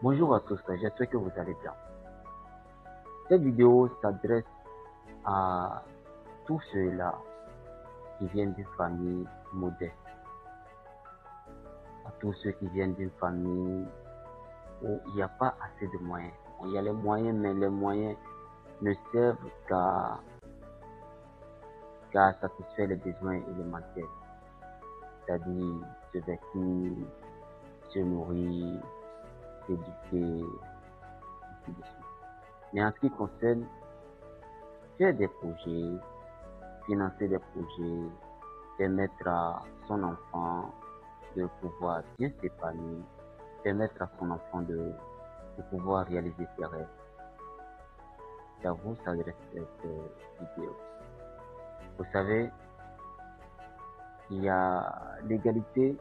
Bonjour à tous, j'espère que vous allez bien. Cette vidéo s'adresse à tous ceux-là qui viennent d'une famille modeste, à tous ceux qui viennent d'une famille où il n'y a pas assez de moyens. Il y a les moyens, mais les moyens ne servent qu'à satisfaire les besoins élémentaires, c'est-à-dire se vêtir, se nourrir, s'éduquer, ainsi de suite. Mais en ce qui concerne faire des projets, financer des projets, permettre à son enfant de pouvoir bien s'épanouir, permettre à son enfant de pouvoir réaliser ses rêves. C'est à vous s'adresse cette vidéo. Vous savez, il y a l'égalité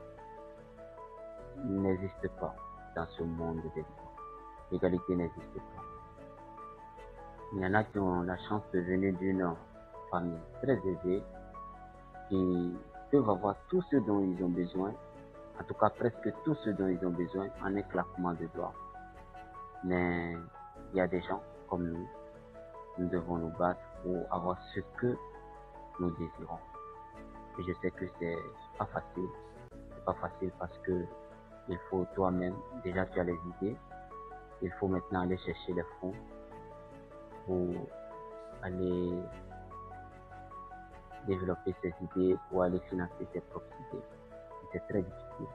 n'existe pas dans ce monde des vivants. L'égalité n'existe pas. Il y en a qui ont la chance de venir d'une famille très aisée, qui peuvent avoir tout ce dont ils ont besoin, en tout cas presque tout ce dont ils ont besoin en un claquement de doigts. Mais il y a des gens comme nous devons nous battre pour avoir ce que nous désirons. Et je sais que c'est pas facile. C'est pas facile parce que il faut toi-même, déjà tu as les idées, il faut maintenant aller chercher les fonds pour aller développer ces idées, pour aller financer tes propres idées. C'est très difficile.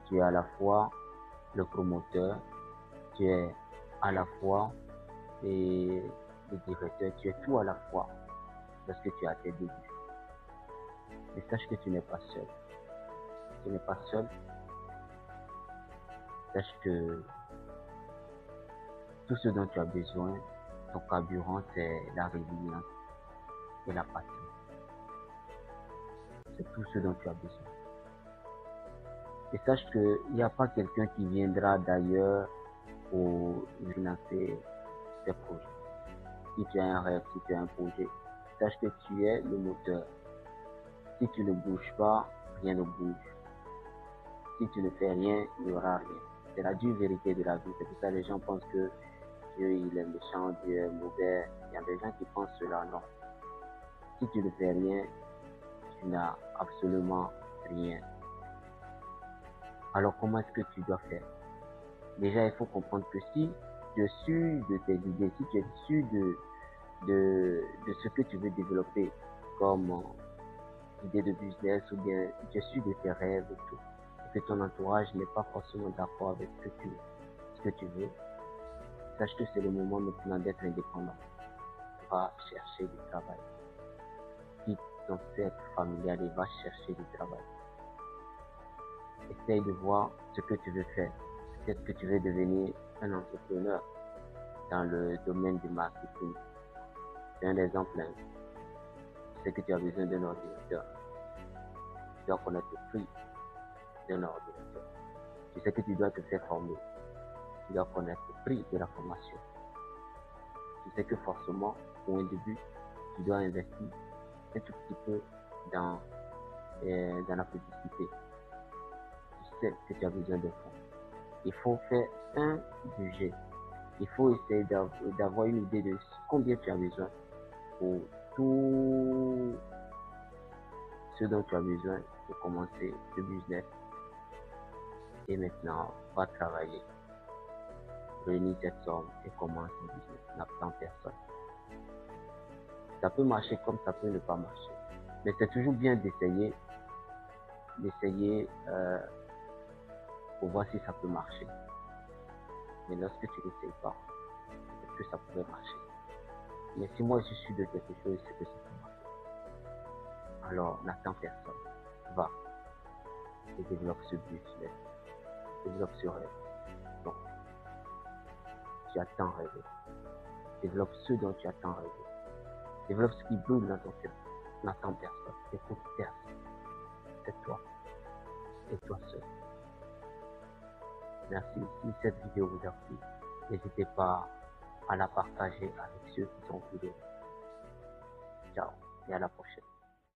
Tu es à la fois le promoteur, tu es à la fois le directeur, tu es tout à la fois lorsque tu as tes débuts. Et sache que tu n'es pas seul. Tu n'es pas seul. Sache que tout ce dont tu as besoin, ton carburant, c'est la résilience et la patience. C'est tout ce dont tu as besoin. Et sache qu'il n'y a pas quelqu'un qui viendra d'ailleurs pour financer tes projets. Si tu as un rêve, si tu as un projet, sache que tu es le moteur. Si tu ne bouges pas, rien ne bouge. Si tu ne fais rien, il n'y aura rien. C'est la dure vérité de la vie. C'est pour ça que les gens pensent que Dieu il est méchant, Dieu est mauvais. Il y a des gens qui pensent cela, non. Si tu ne fais rien, tu n'as absolument rien. Alors comment est-ce que tu dois faire? Déjà, il faut comprendre que si tu es sûr de tes idées, si tu es sûr de ce que tu veux développer comme idée de business ou bien si tu es sûr de tes rêves et tout, et que ton entourage n'est pas forcément d'accord avec ce que tu veux, sache que c'est le moment maintenant d'être indépendant. Va chercher du travail. Quitte ton cercle familial et va chercher du travail. Essaye de voir ce que tu veux faire. Peut-être que tu veux devenir un entrepreneur dans le domaine du marketing. C'est un exemple. Tu sais que tu as besoin d'un ordinateur. Tu dois connaître le prix d'un ordinateur. Tu sais que tu dois te faire former. Tu dois connaître le prix de la formation. Tu sais que forcément, pour un début, tu dois investir un tout petit peu dans la publicité. Tu sais que tu as besoin de fonds. Il faut faire un budget. Il faut essayer d'avoir une idée de combien tu as besoin pour tout ce dont tu as besoin pour commencer le business. Et maintenant, va travailler. Réunis cette somme et commence le business. N'attends personne. Ça peut marcher comme ça peut ne pas marcher. Mais c'est toujours bien d'essayer pour voir si ça peut marcher. Mais lorsque tu n'essayes pas, est-ce que ça pourrait marcher? Mais si moi je suis de quelque chose, c'est que ça peut marcher. Alors n'attends personne. Va et développe ce business. Développe ce rêve. Donc, tu attends rêver. Développe ce dont tu attends rêver. Développe ce qui brûle dans ton cœur. N'attends personne. Écoute personne. C'est toi. Et toi seul. Merci. Si cette vidéo vous a plu, n'hésitez pas à la partager avec ceux qui sont autour de vous. Ciao et à la prochaine.